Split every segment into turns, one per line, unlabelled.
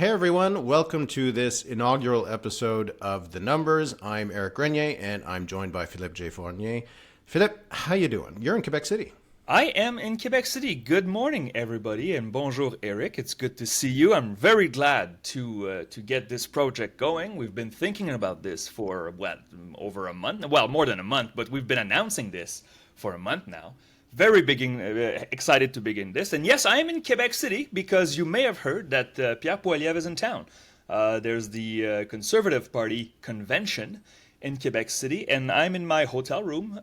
Hey everyone, welcome to this inaugural episode of The Numbers. I'm Eric Grenier and I'm joined by Philippe J. Fournier. Philippe, how you doing? You're in Quebec City.
I am in Quebec City. Good morning, everybody, and bonjour, Eric. It's good to see you. I'm very glad to get this project going. We've been thinking about this for over a month. Well, more than a month, but we've been announcing this for a month now. Very excited to begin this. And yes, I am in Quebec City because you may have heard that Pierre Poilievre is in town. There's the Conservative Party convention in Quebec City, and I'm in my hotel room,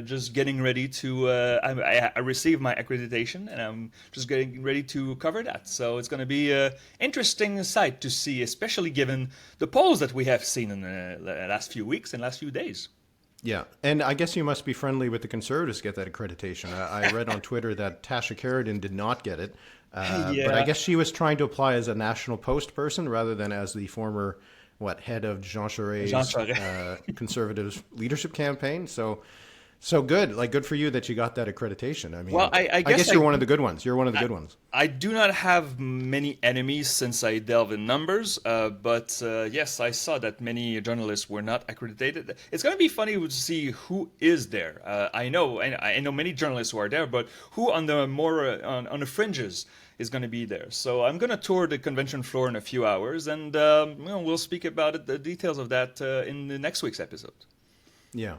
just getting ready to. I received my accreditation, and I'm just getting ready to cover that. So it's going to be an interesting sight to see, especially given the polls that we have seen in the last few weeks and last few days.
Yeah, and I guess you must be friendly with the Conservatives to get that accreditation. I read on Twitter that Tasha Keridan did not get it, but I guess she was trying to apply as a National Post person rather than as the former, head of Jean Charest's Conservative leadership campaign. So good, good for you that you got that accreditation. I mean,
well, I guess
you're one of the good ones. You're one of the good ones.
I do not have many enemies since I delve in numbers, but yes, I saw that many journalists were not accredited. It's going to be funny to see who is there. I know many journalists who are there, but who on the more on the fringes is going to be there. So I'm going to tour the convention floor in a few hours, and we'll speak about it, the details of that in the next week's episode.
Yeah.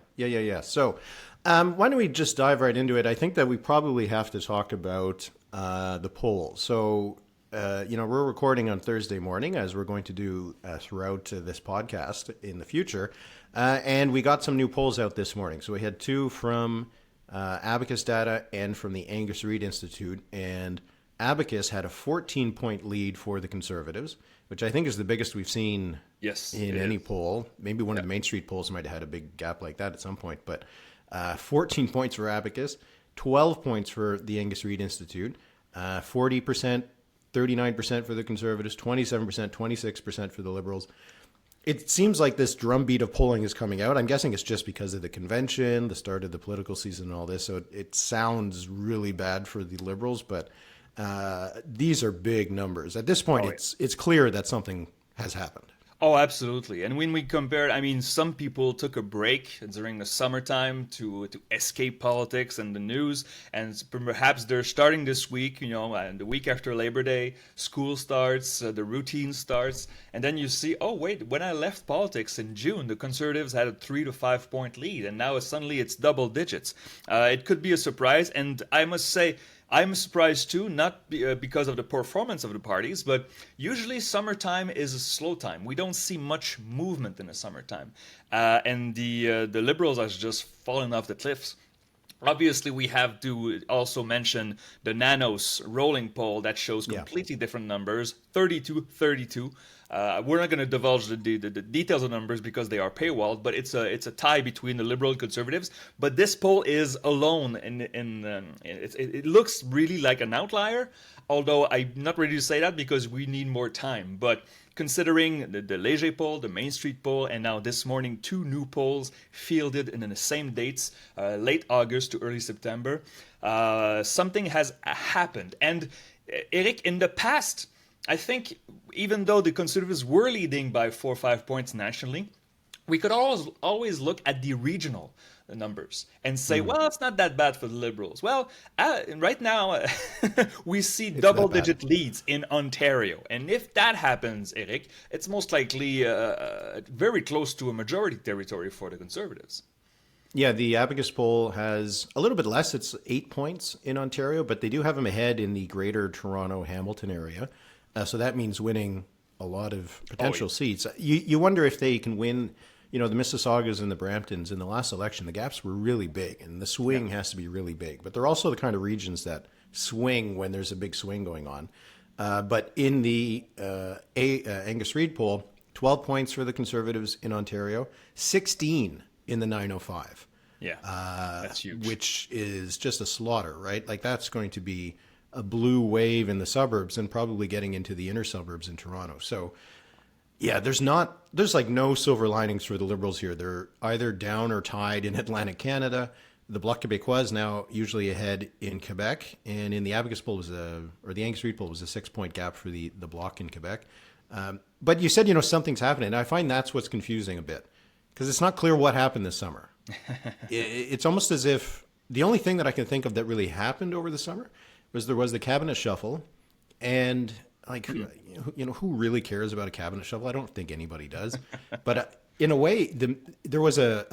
So why don't we just dive right into it? I think that we probably have to talk about the poll. So, we're recording on Thursday morning, as we're going to do throughout this podcast in the future. And we got some new polls out this morning. So we had two from Abacus Data and from the Angus Reid Institute. And Abacus had a 14-point lead for the Conservatives, which I think is the biggest we've seen in any poll. Maybe one of the Main Street polls might have had a big gap like that at some point. But 14 points for Abacus, 12 points for the Angus Reid Institute, 40%, 39% for the Conservatives, 27%, 26% for the Liberals. It seems like this drumbeat of polling is coming out. I'm guessing it's just because of the convention, the start of the political season and all this. So it sounds really bad for the Liberals, but these are big numbers. At this point, it's clear that something has happened.
Oh, absolutely. And when we compare, some people took a break during the summertime to escape politics and the news, and perhaps they're starting this week, and the week after Labor Day, school starts, the routine starts, and then you see, oh, wait, when I left politics in June, the Conservatives had a 3 to 5 point lead, and now suddenly it's double digits. It could be a surprise, and I must say, I'm surprised too, not because of the performance of the parties, but usually summertime is a slow time. We don't see much movement in the summertime. And the Liberals are just falling off the cliffs. Obviously, we have to also mention the Nanos rolling poll that shows completely different numbers, 32-32. We're not going to divulge the details of the numbers because they are paywalled, but it's a tie between the Liberal and Conservatives. But this poll is alone, it looks really like an outlier, although I'm not ready to say that because we need more time. But considering the Léger poll, the Main Street poll, and now this morning, two new polls fielded in the same dates, late August to early September, something has happened. And Eric, in the past, I think even though the Conservatives were leading by 4 or 5 points nationally, we could always look at the regional numbers and say, well, it's not that bad for the Liberals. Well, right now, we see double-digit leads in Ontario. And if that happens, Eric, it's most likely very close to a majority territory for the Conservatives.
Yeah, the Abacus poll has a little bit less. It's 8 points in Ontario, but they do have them ahead in the greater Toronto-Hamilton area. So that means winning a lot of potential seats. You wonder if they can win, the Mississaugas and the Bramptons in the last election. The gaps were really big, and the swing has to be really big. But they're also the kind of regions that swing when there's a big swing going on. But in the Angus Reid poll, 12 points for the Conservatives in Ontario, 16 in the 905.
Yeah, that's huge.
Which is just a slaughter, right? That's going to be a blue wave in the suburbs and probably getting into the inner suburbs in Toronto. So yeah, there's no silver linings for the Liberals here. They're either down or tied in Atlantic Canada. the Bloc Québécois is now usually ahead in Quebec, and in the Abacus poll or the Angus Reid poll was a 6-point gap for the Bloc in Quebec. But you said, something's happening. And I find that's what's confusing a bit, because it's not clear what happened this summer. It's almost as if the only thing that I can think of that really happened over the summer was there was the cabinet shuffle, and who really cares about a cabinet shuffle? I don't think anybody does. But in a way, there was a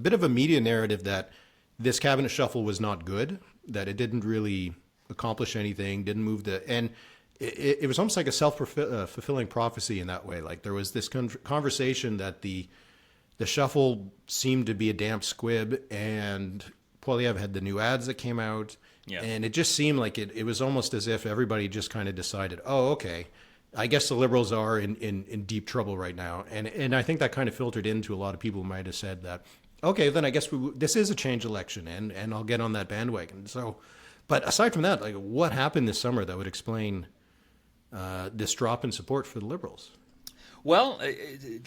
bit of a media narrative that this cabinet shuffle was not good, that it didn't really accomplish anything, didn't move and it was almost like a self-fulfilling prophecy in that way. Like there was this conversation that the shuffle seemed to be a damp squib, and Poilievre had the new ads that came out. Yeah. And it just seemed like it was almost as if everybody just kind of decided, oh, okay, I guess the Liberals are in deep trouble right now. And I think that kind of filtered into a lot of people who might have said that, okay, then I guess this is a change election, and I'll get on that bandwagon. So, but aside from that, like what happened this summer that would explain this drop in support for the Liberals?
Well,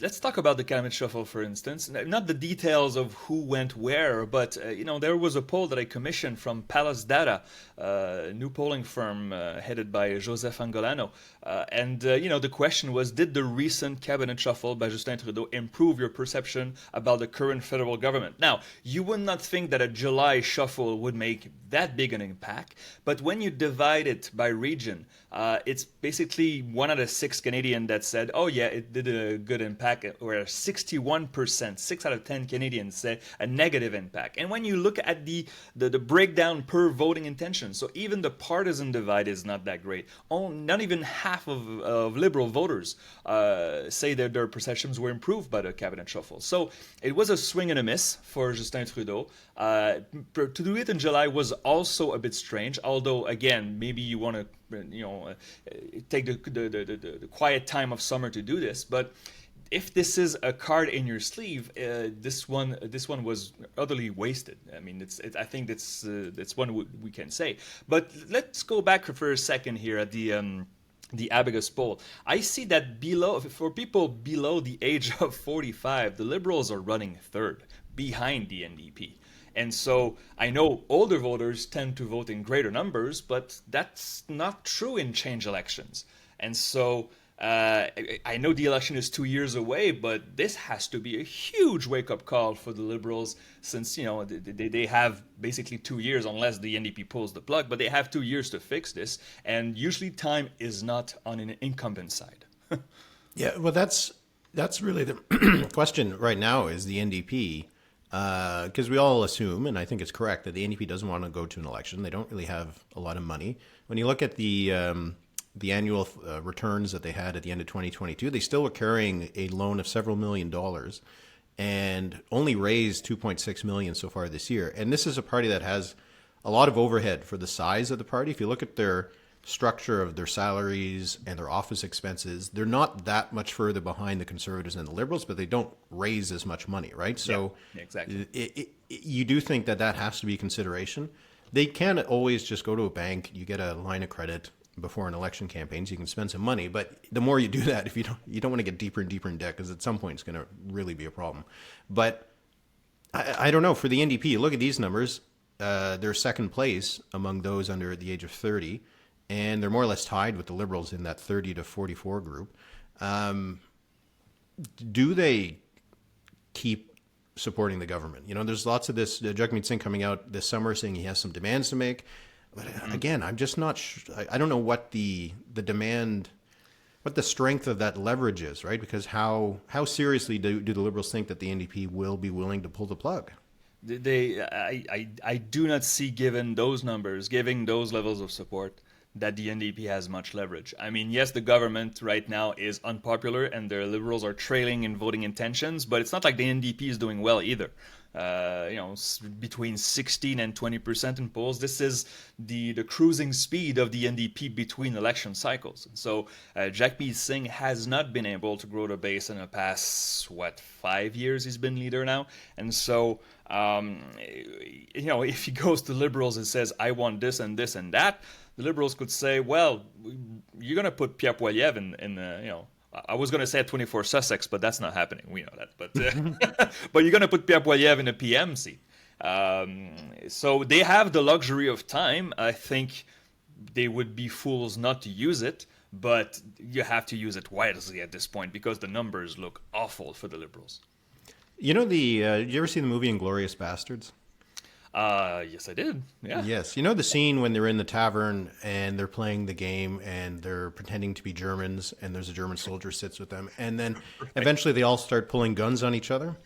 let's talk about the cabinet shuffle, for instance. Not the details of who went where, but there was a poll that I commissioned from Palace Data, a new polling firm headed by Joseph Angolano. The question was, did the recent cabinet shuffle by Justin Trudeau improve your perception about the current federal government? Now, you would not think that a July shuffle would make that big an impact, but when you divide it by region, it's basically 1 out of 6 Canadians that said, oh yeah, it did a good impact, whereas 61%, 6 out of 10 Canadians say a negative impact. And when you look at the breakdown per voting intention, so even the partisan divide is not that great. Not even half of Liberal voters say that their perceptions were improved by the cabinet shuffle. So it was a swing and a miss for Justin Trudeau. To do it in July was also a bit strange, although again, maybe you want to take the quiet time of summer to do this, but if this is a card in your sleeve, this one was utterly wasted. I mean, I think it's one we can say. But let's go back for a second here at the Abacus poll. I see that for people below the age of 45, the Liberals are running third behind the NDP. And so I know older voters tend to vote in greater numbers, but that's not true in change elections. And so I know the election is 2 years away, but this has to be a huge wake-up call for the Liberals, since they have basically 2 years, unless the NDP pulls the plug, but they have 2 years to fix this, and usually time is not on an incumbent side.
Yeah, well, that's really the question right now is the NDP. Because we all assume, and I think it's correct, that the NDP doesn't want to go to an election. They don't really have a lot of money. When you look at the annual returns that they had at the end of 2022, they still were carrying a loan of several $1 million and only raised $2.6 million so far this year. And this is a party that has a lot of overhead for the size of the party. If you look at their structure of their salaries and their office expenses, they're not that much further behind the Conservatives and the Liberals, but they don't raise as much money, right? So
yeah, exactly.
You do think that has to be a consideration. They can't always just go to a bank, you get a line of credit before an election campaign, so you can spend some money. But the more you do that, if you don't want to get deeper and deeper in debt, because at some point it's going to really be a problem. But I don't know. For the NDP, look at these numbers. They're second place among those under the age of 30. And they're more or less tied with the Liberals in that 30 to 44 group. Do they keep supporting the government? There's lots of this. Jagmeet Singh coming out this summer saying he has some demands to make. But again, I'm just not I don't know what the demand, what the strength of that leverage is, right? Because how seriously do the Liberals think that the NDP will be willing to pull the plug?
I do not see, given those numbers, giving those levels of support, that the NDP has much leverage. I mean, yes, the government right now is unpopular and the Liberals are trailing in voting intentions, but it's not like the NDP is doing well either. Between 16 and 20% in polls. This is the cruising speed of the NDP between election cycles. So Jagmeet Singh has not been able to grow the base in the past, 5 years he's been leader now. And so, if he goes to Liberals and says, I want this and this and that, the Liberals could say, well, you're going to put Pierre Poilievre in I was going to say 24 Sussex, but that's not happening. We know that. But but you're going to put Pierre Poilievre in a PM seat. So they have the luxury of time. I think they would be fools not to use it, but you have to use it wisely at this point because the numbers look awful for the Liberals.
You know did you ever see the movie Inglourious Bastards?
Yes, I did. Yeah.
Yes. You know the scene when they're in the tavern and they're playing the game and they're pretending to be Germans and there's a German soldier sits with them and then eventually they all start pulling guns on each other.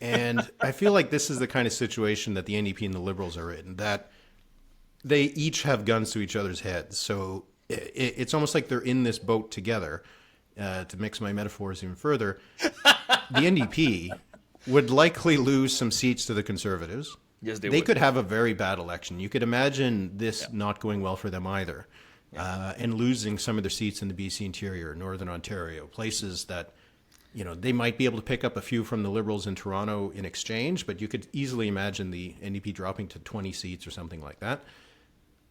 And I feel like this is the kind of situation that the NDP and the Liberals are in, that they each have guns to each other's heads. So it's almost like they're in this boat together. To mix my metaphors even further, the NDP would likely lose some seats to the Conservatives.
Yes,
they
would.
could have a very bad election. You could imagine this not going well for them either, and losing some of their seats in the BC Interior, Northern Ontario, places that, they might be able to pick up a few from the Liberals in Toronto in exchange, but you could easily imagine the NDP dropping to 20 seats or something like that.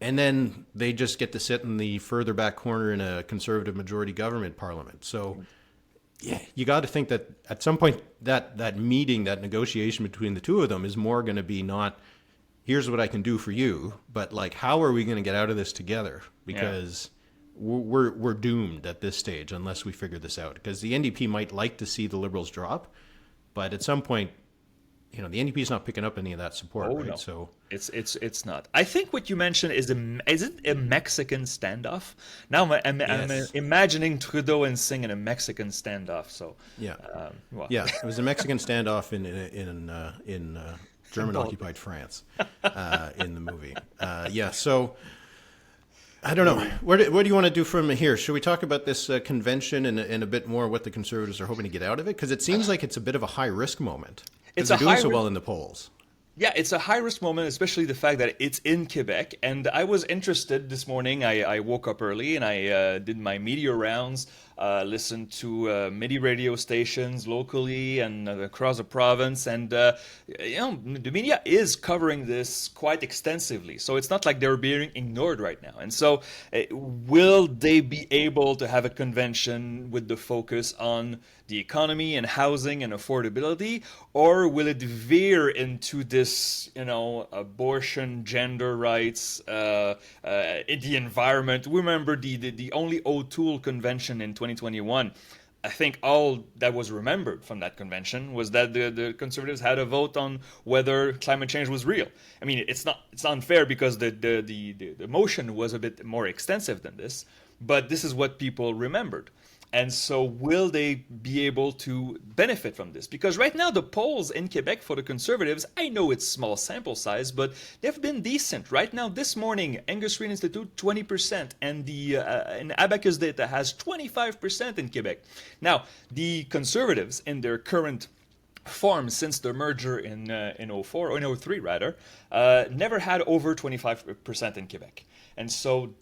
And then they just get to sit in the further back corner in a Conservative majority government parliament. So, yeah, you got to think that at some point that meeting, that negotiation between the two of them is more going to be not, here's what I can do for you, but like, how are we going to get out of this together? Because we're doomed at this stage unless we figure this out. Because the NDP might like to see the Liberals drop, but at some point, the NDP is not picking up any of that support, right?
No.
So
it's not. I think what you mentioned is it a Mexican standoff? Now I'm imagining Trudeau and Singh in a Mexican standoff. So
it was a Mexican standoff in German occupied France in the movie. So I don't know. What do you want to do from here? Should we talk about this convention and a bit more what the Conservatives are hoping to get out of it? Because it seems like it's a bit of a high risk moment. It's doing so well in the polls.
Yeah, it's a high-risk moment, especially the fact that it's in Quebec. And I was interested this morning. I woke up early and I did my media rounds, listened to MIDI radio stations locally and across the province. And, the media is covering this quite extensively. So it's not like they're being ignored right now. And so will they be able to have a convention with the focus on the economy and housing and affordability, or will it veer into this, abortion, gender rights, the environment? Remember the only O'Toole convention in 2021. I think all that was remembered from that convention was that the Conservatives had a vote on whether climate change was real. I mean, it's unfair because the motion was a bit more extensive than this, but this is what people remembered. And so will they be able to benefit from this? Because right now the polls in Quebec for the Conservatives, I know it's small sample size, but they've been decent. Right now, this morning, Angus Reid Institute, 20%, and the Abacus data has 25% in Quebec. Now, the Conservatives in their current form since the merger in 04 or in 03 rather, never had over 25% in Quebec. And so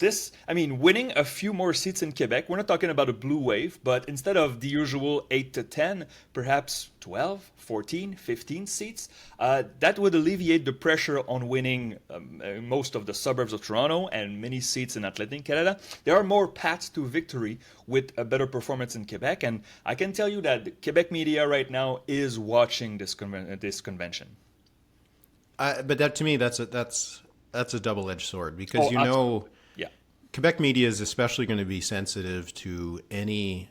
winning a few more seats in Quebec, we're not talking about a blue wave, but instead of the usual 8 to 10, perhaps 12, 14, 15 seats, that would alleviate the pressure on winning most of the suburbs of Toronto and many seats in Atlantic Canada. There are more paths to victory with a better performance in Quebec, and I can tell you that the Quebec media right now is watching this convention.
But that, to me, that's a double-edged sword because Quebec media is especially going to be sensitive to any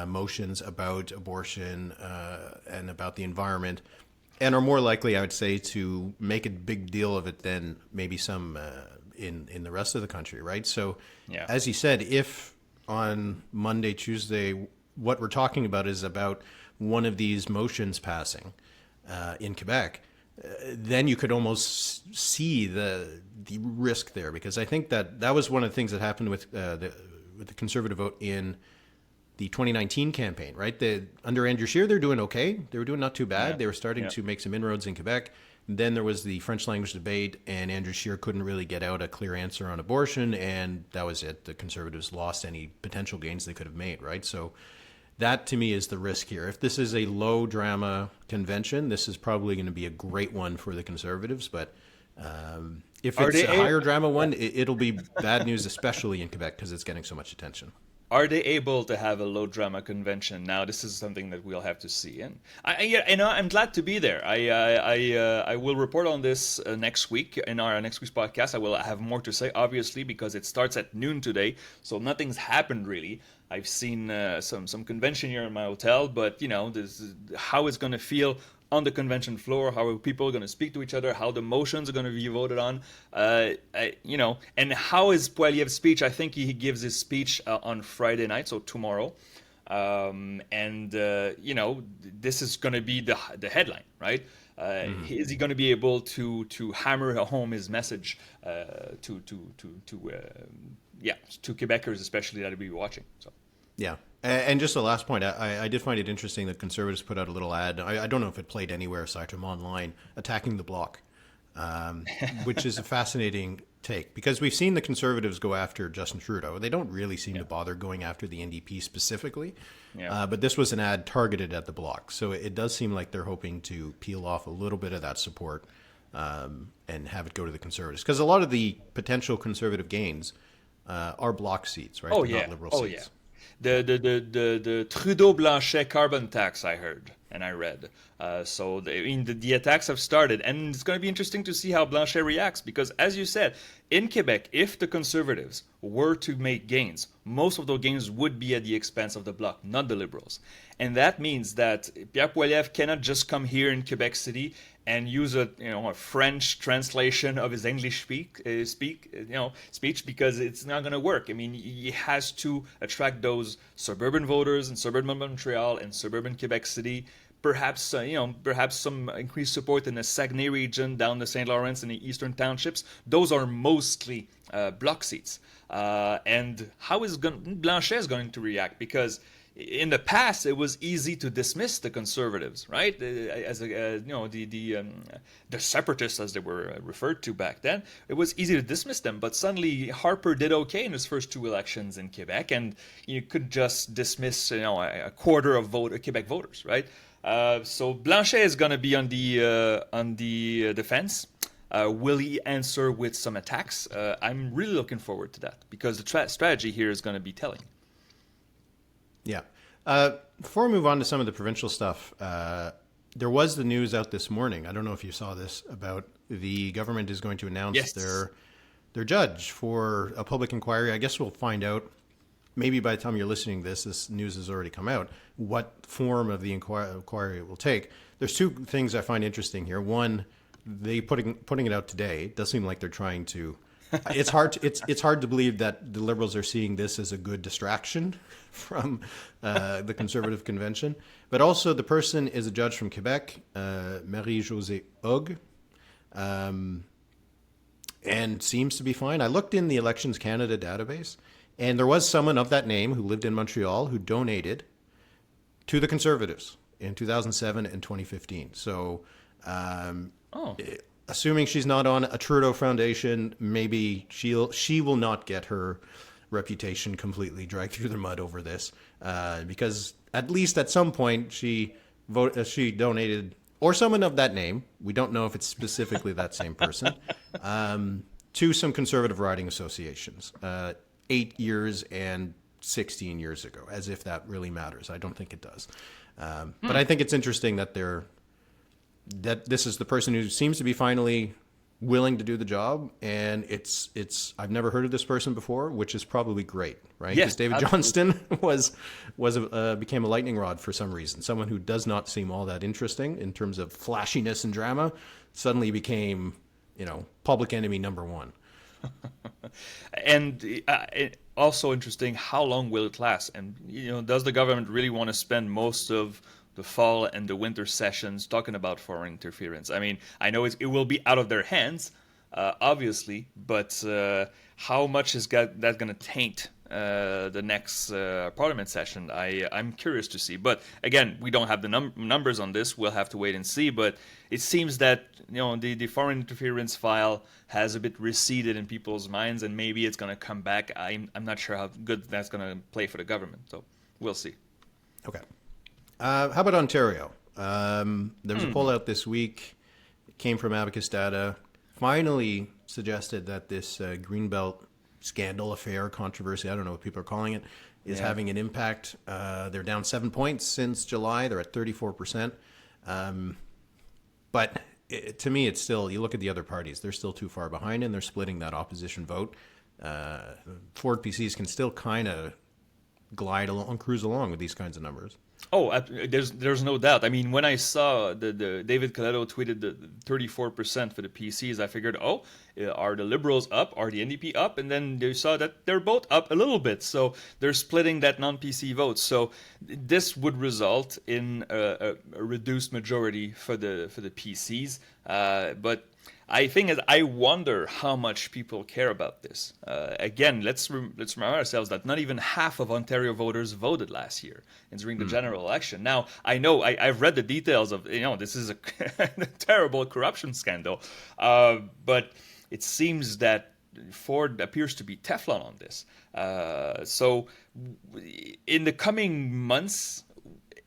motions about abortion and about the environment, and are more likely, I would say, to make a big deal of it than maybe some in the rest of the country, right? So, as you said, if on Monday, Tuesday, what we're talking about is about one of these motions passing in Quebec, then you could almost see the risk there, because I think that was one of the things that happened with the Conservative vote in the 2019 campaign, right? Under Andrew Scheer, they're doing okay. They were doing not too bad. They were starting to make some inroads in Quebec. Then there was the French language debate, and Andrew Scheer couldn't really get out a clear answer on abortion, and that was it. The Conservatives lost any potential gains they could have made, right? So that, to me, is the risk here. If this is a low drama convention, this is probably going to be a great one for the Conservatives. But if it's a higher drama one, it'll be bad news, especially in Quebec, because it's getting so much attention.
are they able to have a low drama convention? Now, this is something that we'll have to see. And I'm glad to be there. I will report on this next week in our next week's podcast. I will have more to say, obviously, because it starts at noon today, so nothing's happened really. I've seen some convention here in my hotel, but this is how it's going to feel on the convention floor, how are people going to speak to each other, how the motions are going to be voted on, and how is Poilievre's speech? I think he gives his speech on Friday night, so tomorrow. This is going to be the headline, right? Is he going to be able to hammer home his message to Quebecers, especially that will be watching? So.
Yeah. And just the last point, I did find it interesting that Conservatives put out a little ad. I don't know if it played anywhere aside from online, attacking the Bloc, which is a fascinating take because we've seen the Conservatives go after Justin Trudeau. They don't really seem to bother going after the NDP specifically, but this was an ad targeted at the Bloc. So it does seem like they're hoping to peel off a little bit of that support and have it go to the Conservatives. Because a lot of the potential Conservative gains are Bloc seats, right? They're not Liberal seats.
Yeah. The Trudeau-Blanchet carbon tax, I heard and I read. The attacks have started, and it's going to be interesting to see how Blanchet reacts because, as you said, in Quebec, if the Conservatives were to make gains, most of those gains would be at the expense of the Bloc, not the Liberals. And that means that Pierre Poilievre cannot just come here in Quebec City and use a French translation of his English speech because it's not going to work. I mean, he has to attract those suburban voters in suburban Montreal and suburban Quebec City. Perhaps some increased support in the Saguenay region, down the St. Lawrence and the eastern townships. Those are mostly Bloc seats. And how is Blanchet going to react? Because in the past, it was easy to dismiss the Conservatives, right? The separatists, as they were referred to back then, it was easy to dismiss them. But suddenly, Harper did okay in his first two elections in Quebec, and you could just dismiss, a quarter of Quebec voters, right? So Blanchet is going to be on the defense. Will he answer with some attacks? I'm really looking forward to that because the strategy here is going to be telling.
Yeah. Before we move on to some of the provincial stuff, there was the news out this morning. I don't know if you saw this about the government is going to announce their judge for a public inquiry. I guess we'll find out. Maybe by the time you're listening to this news has already come out, what form of the inquiry it will take. There's two things I find interesting here. One, they putting it out today. It does seem like they're trying to. It's hard to believe that the Liberals are seeing this as a good distraction from the Conservative convention. But also, the person is a judge from Quebec, Marie-Josée Hogg, and seems to be fine. I looked in the Elections Canada database, and there was someone of that name who lived in Montreal who donated to the Conservatives in 2007 and 2015. So, assuming she's not on a Trudeau Foundation, maybe she will not get her reputation completely dragged through the mud over this, because at least at some point she donated, or someone of that name, we don't know if it's specifically that same person, to some Conservative riding associations 8 years and 16 years ago, as if that really matters. I don't think it does. But I think it's interesting that this is the person who seems to be finally willing to do the job, and I've never heard of this person before, which is probably great, right? Because David Johnston became a lightning rod for some reason. Someone who does not seem all that interesting in terms of flashiness and drama suddenly became, public enemy number one.
And also interesting, how long will it last? And does the government really want to spend most of the fall and the winter sessions talking about foreign interference? I mean, I know it will be out of their hands, obviously, but how much is that going to taint the next parliament session? I'm curious to see. But again, we don't have the numbers on this. We'll have to wait and see. But it seems that the foreign interference file has a bit receded in people's minds, and maybe it's going to come back. I'm not sure how good that's going to play for the government. So we'll see.
Okay. How about Ontario? There was a poll out this week. It came from Abacus Data. Finally suggested that this Greenbelt scandal, affair, controversy, I don't know what people are calling it, is
Yeah.
having an impact. They're down 7 points since July. They're at 34%. But to me, it's still, you look at the other parties, they're still too far behind, and they're splitting that opposition vote. Ford PCs can still kind of glide along, cruise along with these kinds of numbers.
Oh, there's no doubt. I mean, when I saw the David Coletto tweeted the 34% for the PCs, I figured, oh, are the Liberals up? Are the NDP up? And then they saw that they're both up a little bit. So they're splitting that non-PC vote. So this would result in a reduced majority for the PCs. But I think I wonder how much people care about this. Again, let's remind ourselves that not even half of Ontario voters voted last year during the general election. Now, I know I've read the details of, this is a terrible corruption scandal, but it seems that Ford appears to be Teflon on this. So in the coming months,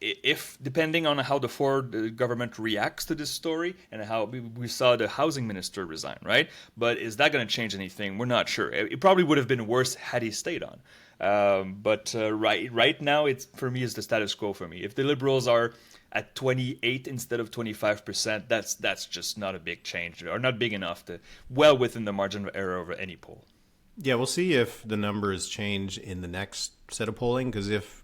if depending on how the Ford government reacts to this story and how we saw the housing minister resign, right? But is that going to change anything? We're not sure. It probably would have been worse had he stayed on. But right now, for me, it's the status quo for me. If the Liberals are at 28 instead of 25%, that's just not a big change, or not big enough to well within the margin of error of any poll.
Yeah, we'll see if the numbers change in the next set of polling, because if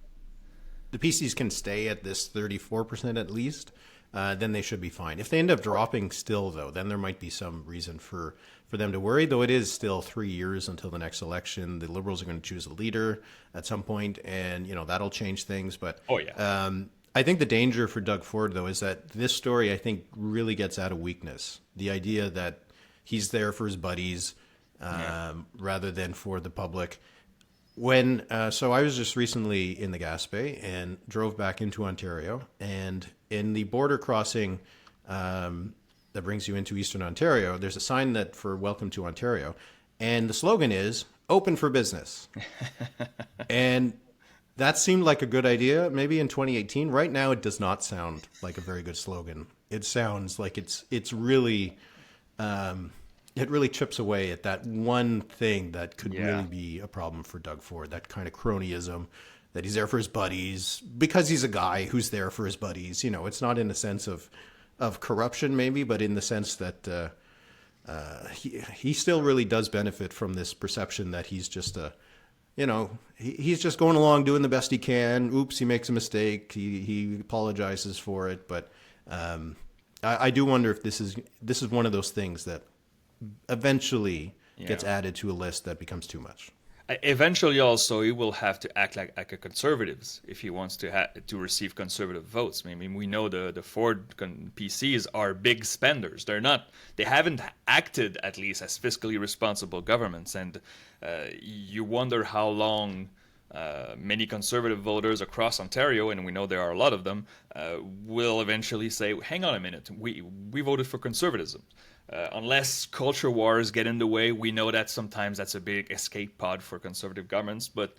the PCs can stay at this 34% at least, then they should be fine. If they end up dropping still, though, then there might be some reason for them to worry, though it is still 3 years until the next election. The Liberals are going to choose a leader at some point, and, that'll change things. But
oh, yeah.
I think the danger for Doug Ford, though, is that this story, I think, really gets out of weakness. The idea that he's there for his buddies rather than for the public. So I was just recently in the Gaspé and drove back into Ontario, and in the border crossing that brings you into Eastern Ontario, there's a sign that for Welcome to Ontario, and the slogan is "Open for Business." And that seemed like a good idea maybe in 2018. Right now, it does not sound like a very good slogan. It sounds like it's really it really chips away at that one thing that could really be a problem for Doug Ford, that kind of cronyism, that he's there for his buddies because he's a guy who's there for his buddies. It's not in the sense of corruption maybe, but in the sense that he still really does benefit from this perception that he's just he's just going along doing the best he can. Oops, he makes a mistake. He apologizes for it. But I do wonder if this is one of those things that eventually gets added to a list that becomes too much.
Eventually, also, he will have to act like a conservative if he wants to receive conservative votes. I mean, we know the Ford PCs are big spenders. They haven't acted at least as fiscally responsible governments, and you wonder how long many conservative voters across Ontario, and we know there are a lot of them, will eventually say, "Hang on a minute, we voted for conservatism." Unless culture wars get in the way, we know that sometimes that's a big escape pod for conservative governments. But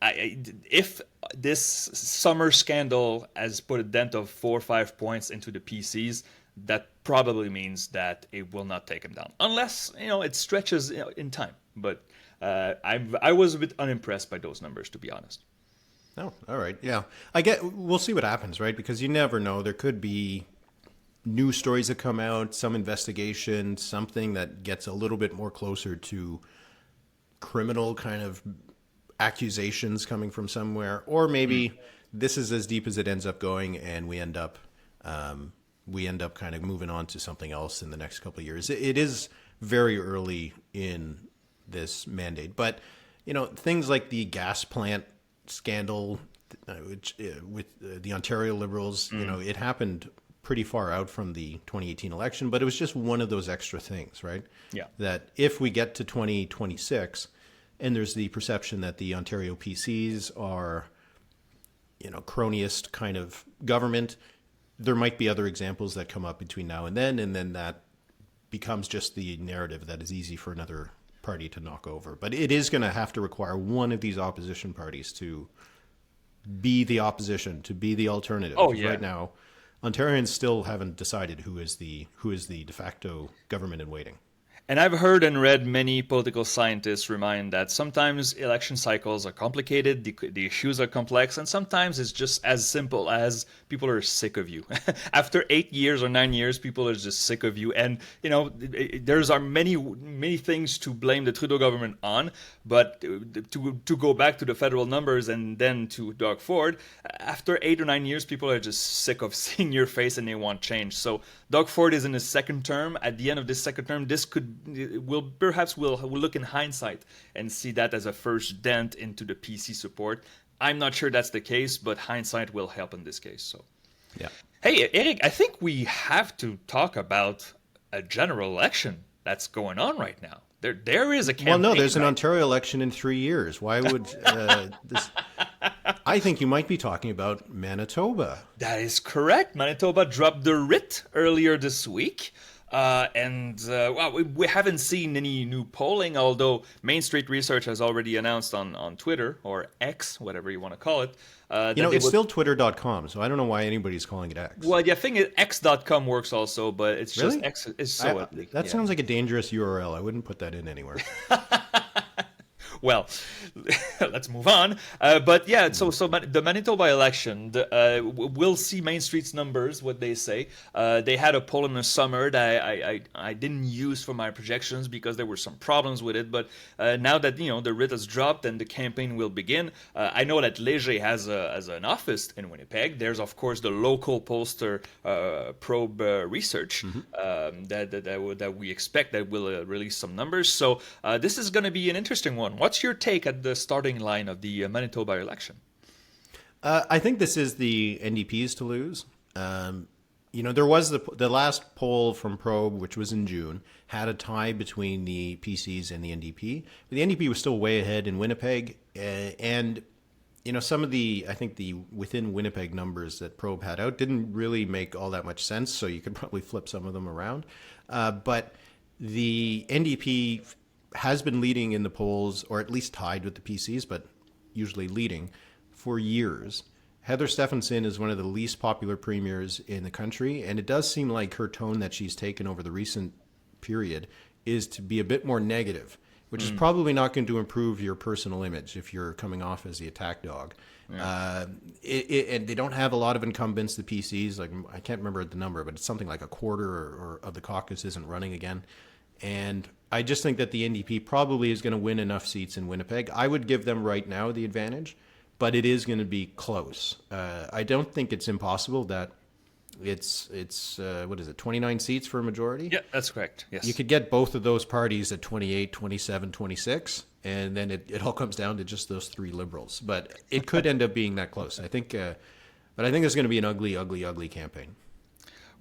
if this summer scandal has put a dent of 4 or 5 points into the PCs, that probably means that it will not take them down, unless it stretches in time. But I was a bit unimpressed by those numbers, to be honest.
Oh, all right, yeah. We'll see what happens, right? Because you never know. There could be new stories that come out, some investigation, something that gets a little bit more closer to criminal kind of accusations coming from somewhere, or maybe this is as deep as it ends up going, and we end up kind of moving on to something else in the next couple of years. It is very early in this mandate, but things like the gas plant scandal, which with the Ontario Liberals, it happened pretty far out from the 2018 election, but it was just one of those extra things, right?
Yeah.
That if we get to 2026 and there's the perception that the Ontario PCs are, cronyist kind of government, there might be other examples that come up between now and then that becomes just the narrative that is easy for another party to knock over. But it is going to have to require one of these opposition parties to be the opposition, to be the alternative.
Oh, yeah.
Right now, Ontarians still haven't decided who is the de facto government in waiting.
And I've heard and read many political scientists remind that sometimes election cycles are complicated, the issues are complex, and sometimes it's just as simple as people are sick of you. After 8 years or 9 years, people are just sick of you. And, there's are many things to blame the Trudeau government on, but to go back to the federal numbers and then to Doug Ford, after 8 or 9 years, people are just sick of seeing your face and they want change. So Doug Ford is in his second term. At the end of this second term, we'll look in hindsight and see that as a first dent into the PC support. I'm not sure that's the case, but hindsight will help in this case. So,
yeah.
Hey, Eric, I think we have to talk about a general election that's going on right now. There is a campaign.
Well, no, there's an Ontario election in 3 years. Why would this? I think you might be talking about Manitoba.
That is correct. Manitoba dropped the writ earlier this week. We haven't seen any new polling, although Main Street Research has already announced on Twitter, or X, whatever you want to call it.
It's still twitter.com, so I don't know why anybody's calling it X.
Well, yeah, I think x.com works also, but it's
really?
just X is so...
That sounds like a dangerous URL. I wouldn't put that in anywhere.
Well, let's move on. But yeah, so the Manitoba election, we'll see Main Street's numbers, what they say. They had a poll in the summer that I didn't use for my projections because there were some problems with it. But now that the writ has dropped and the campaign will begin, I know that Léger has an office in Winnipeg. There's of course the local pollster Probe Research that we expect that will release some numbers. So this is going to be an interesting one. What's your take at the starting line of the Manitoba election?
I think this is the NDP's to lose. There was the last poll from Probe, which was in June, had a tie between the PCs and the NDP. But the NDP was still way ahead in Winnipeg. Some of the within Winnipeg numbers that Probe had out didn't really make all that much sense. So you could probably flip some of them around. But the NDP has been leading in the polls, or at least tied with the PCs, but usually leading for years. Heather Stefanson is one of the least popular premiers in the country, and it does seem like her tone that she's taken over the recent period is to be a bit more negative, which is probably not going to improve your personal image if you're coming off as the attack dog. Yeah. And they don't have a lot of incumbents, the PCs. Like, I can't remember the number, but it's something like a quarter or of the caucus isn't running again. And I just think that the NDP probably is going to win enough seats in Winnipeg. I would give them right now the advantage, but it is going to be close. I don't think it's impossible that it's 29 seats for a majority?
Yeah, that's correct. Yes.
You could get both of those parties at 28, 27, 26, and then it all comes down to just those three Liberals. But it could end up being that close. I think it's going to be an ugly, ugly, ugly campaign.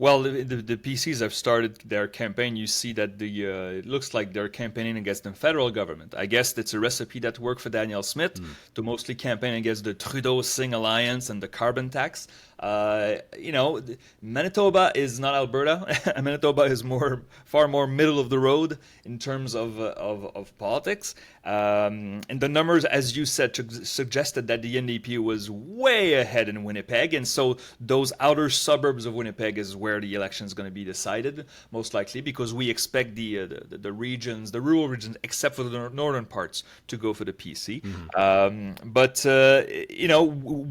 Well, the PCs have started their campaign. You see that it looks like they're campaigning against the federal government. I guess it's a recipe that worked for Danielle Smith to mostly campaign against the Trudeau-Singh alliance and the carbon tax. Manitoba is not Alberta. Manitoba is far more middle of the road in terms of politics. And the numbers, as you said, suggested that the NDP was way ahead in Winnipeg. And so those outer suburbs of Winnipeg is where the election is going to be decided, most likely, because we expect the regions, the rural regions, except for the northern parts, to go for the PC.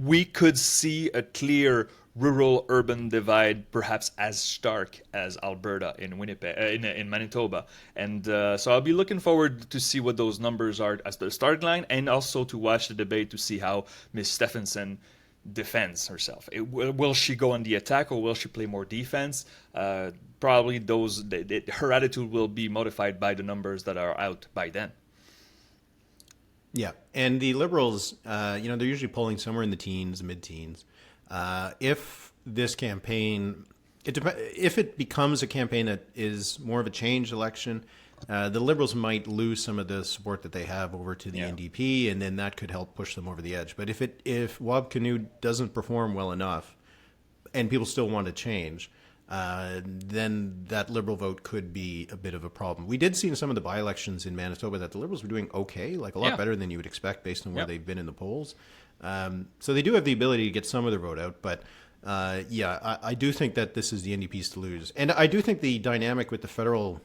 We could see a clear rural-urban divide, perhaps as stark as Alberta in Winnipeg, in Manitoba, and so I'll be looking forward to see what those numbers are as the starting line, and also to watch the debate to see how Ms. Stephenson defends herself. Will she go on the attack or will she play more defense? Probably her attitude will be modified by the numbers that are out by then.
Yeah, and the Liberals, they're usually polling somewhere in the teens, mid-teens. If this campaign, if it becomes a campaign that is more of a change election, the Liberals might lose some of the support that they have over to the NDP, and then that could help push them over the edge. But if Wab Kinew doesn't perform well enough, and people still want to change, then that Liberal vote could be a bit of a problem. We did see in some of the by-elections in Manitoba that the Liberals were doing okay, like a lot better than you would expect based on where they've been in the polls. So they do have the ability to get some of their vote out, but I do think that this is the NDP's to lose. And I do think the dynamic with the federal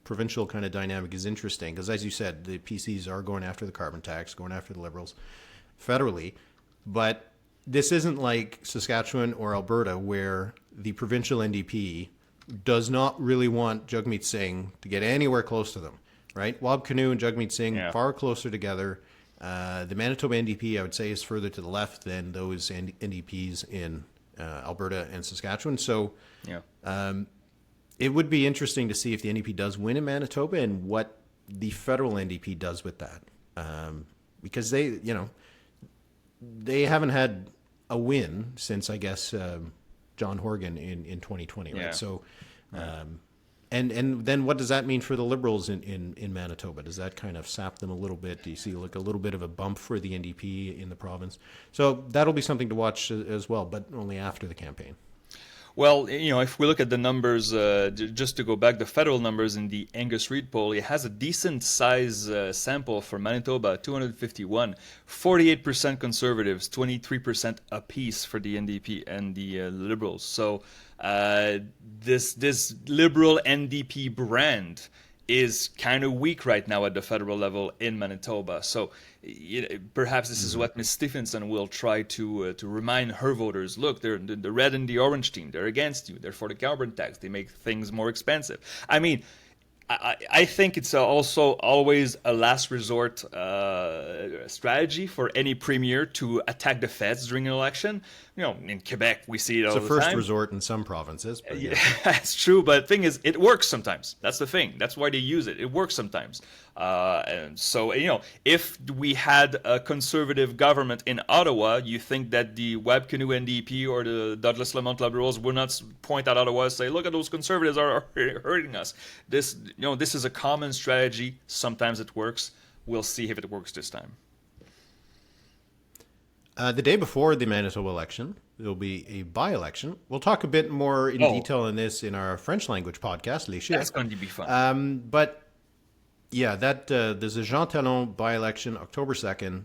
provincial kind of dynamic is interesting because, as you said, the PCs are going after the carbon tax, going after the Liberals federally. But this isn't like Saskatchewan or Alberta where the provincial NDP does not really want Jagmeet Singh to get anywhere close to them, right? Wab Kinew and Jagmeet Singh far closer together. The Manitoba NDP, I would say, is further to the left than those NDPs in Alberta and Saskatchewan. So it would be interesting to see if the NDP does win in Manitoba and what the federal NDP does with that. Because they haven't had a win since, I guess, John Horgan in 2020, right?
Yeah.
So, and then what does that mean for the Liberals in Manitoba? Does that kind of sap them a little bit? Do you see like a little bit of a bump for the NDP in the province? So that'll be something to watch as well, but only after the campaign.
Well, if we look at the numbers, just to go back, the federal numbers in the Angus Reid poll, it has a decent size sample for Manitoba, 251, 48% Conservatives, 23% apiece for the NDP and the Liberals. So this Liberal NDP brand is kind of weak right now at the federal level in Manitoba. So perhaps this is what Ms. Stephenson will try to remind her voters. Look, they're the red and the orange team. They're against you. They're for the carbon tax. They make things more expensive. I mean, I think it's also always a last resort strategy for any premier to attack the feds during an election. In Quebec, we see it all the time.
It's a first resort in some provinces. But
yeah, that's true. But the thing is, it works sometimes. That's the thing. That's why they use it. It works sometimes. And so, if we had a conservative government in Ottawa, you think that the Wab Kinew NDP or the Douglas Lamont Liberals would not point at Ottawa and say, look at those conservatives are hurting us. This is a common strategy. Sometimes it works. We'll see if it works this time.
The day before the Manitoba election, there'll be a by-election. We'll talk a bit more in detail on this in our French language podcast, Les Chiens.
That's going to be fun.
But yeah, there's a Jean-Talon by-election, October 2nd,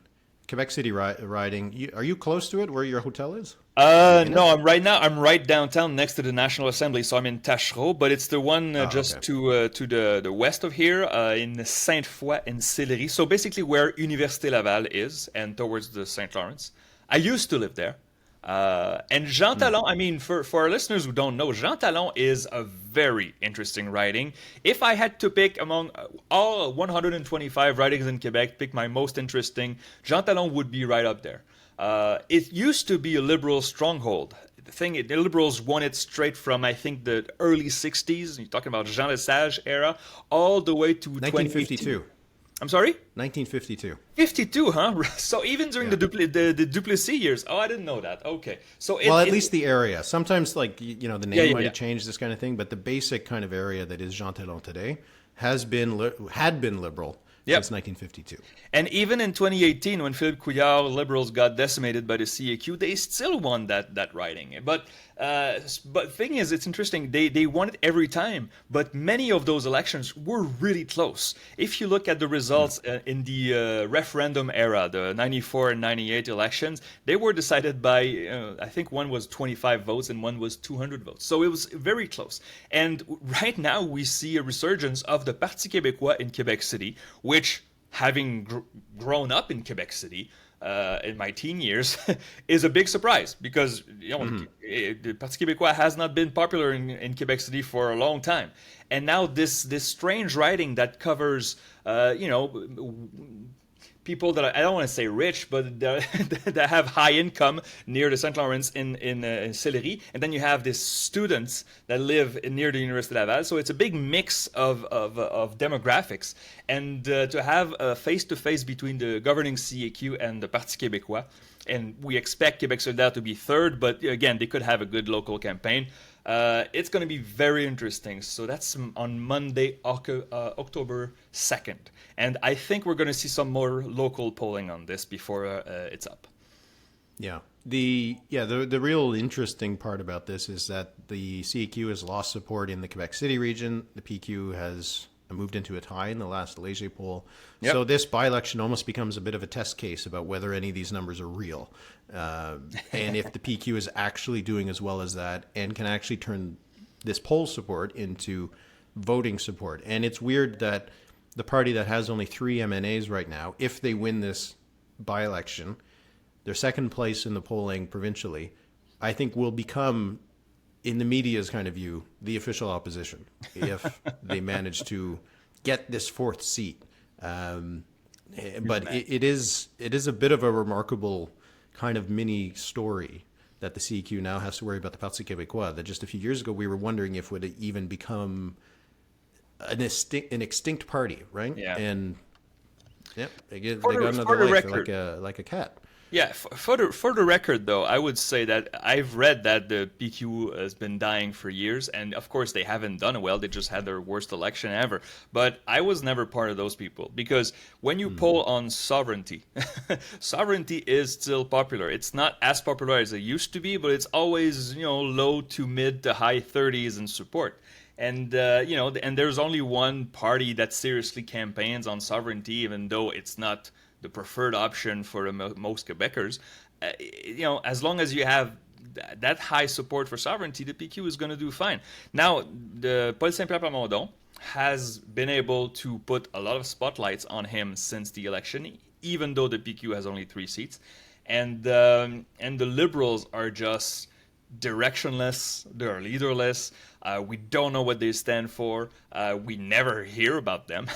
Quebec City riding. Are you close to it, where your hotel is?
No, I'm right downtown next to the National Assembly, so I'm in Tachereau, but it's the one to the west of here, in Sainte-Foy and Sillery. So basically where Université Laval is, and towards the St. Lawrence. I used to live there. And Jean-Talon, I mean, for our listeners who don't know, Jean-Talon is a very interesting riding. If I had to pick among all 125 ridings in Quebec, pick my most interesting, Jean-Talon would be right up there. It used to be a Liberal stronghold. The Liberals won it straight from, I think, the early 60s. You're talking about Jean Lesage era, all the way to
1952.
I'm sorry?
1952.
52, huh? So even during the Duplessis years. Oh, I didn't know that. Okay. So
at least the area. Sometimes, the name might have changed, this kind of thing, but the basic kind of area that is Jean-Talon today had been Liberal since 1952.
And even in 2018, when Philippe Couillard Liberals got decimated by the CAQ, they still won that riding. But the thing is, it's interesting. They won it every time, but many of those elections were really close. If you look at the results in the referendum era, the 94 and 98 elections, they were decided by, I think one was 25 votes and one was 200 votes. So it was very close. And right now we see a resurgence of the Parti québécois in Quebec City, which, having grown up in Quebec City in my teen years, is a big surprise because the Parti québécois has not been popular in Quebec City for a long time, and now this strange riding that covers people that I don't want to say rich, but that have high income near the St. Lawrence in Sillery, and then you have these students that live near the Université Laval. So it's a big mix of demographics, and to have a face-to-face between the governing CAQ and the Parti québécois, and we expect Québec solidaire to be third, but again, they could have a good local campaign. It's going to be very interesting. So that's on Monday, October 2nd. And I think we're going to see some more local polling on this before it's up.
Yeah. The real interesting part about this is that the CAQ has lost support in the Quebec City region. The PQ has moved into a tie in the last Léger poll. Yep. So this by-election almost becomes a bit of a test case about whether any of these numbers are real. And if the PQ is actually doing as well as that and can actually turn this poll support into voting support. And it's weird that the party that has only 3 MNAs right now, if they win this by-election, they're second place in the polling provincially, I think will become, in the media's kind of view, the official opposition if they manage to get this 4th seat. But it is a bit of a remarkable kind of mini story that the CEQ now has to worry about the Parti québécois, that just a few years ago we were wondering if it would even become an extinct party, right?
Yeah.
And they got
For
another
the
life
record.
like a cat.
Yeah, for the record, though, I would say that I've read that the PQ has been dying for years, and of course they haven't done well. They just had their worst election ever. But I was never part of those people, because when you poll on sovereignty, sovereignty is still popular. It's not as popular as it used to be, but it's always, low to mid to high 30s in support. And and there's only one party that seriously campaigns on sovereignty, even though it's not the preferred option for most Quebecers. As long as you have that high support for sovereignty, the PQ is going to do fine. Now, the Paul Saint-Pierre Plamondon has been able to put a lot of spotlights on him since the election, even though the PQ has only 3 seats, and the Liberals are just directionless. They're leaderless. We don't know what they stand for. We never hear about them.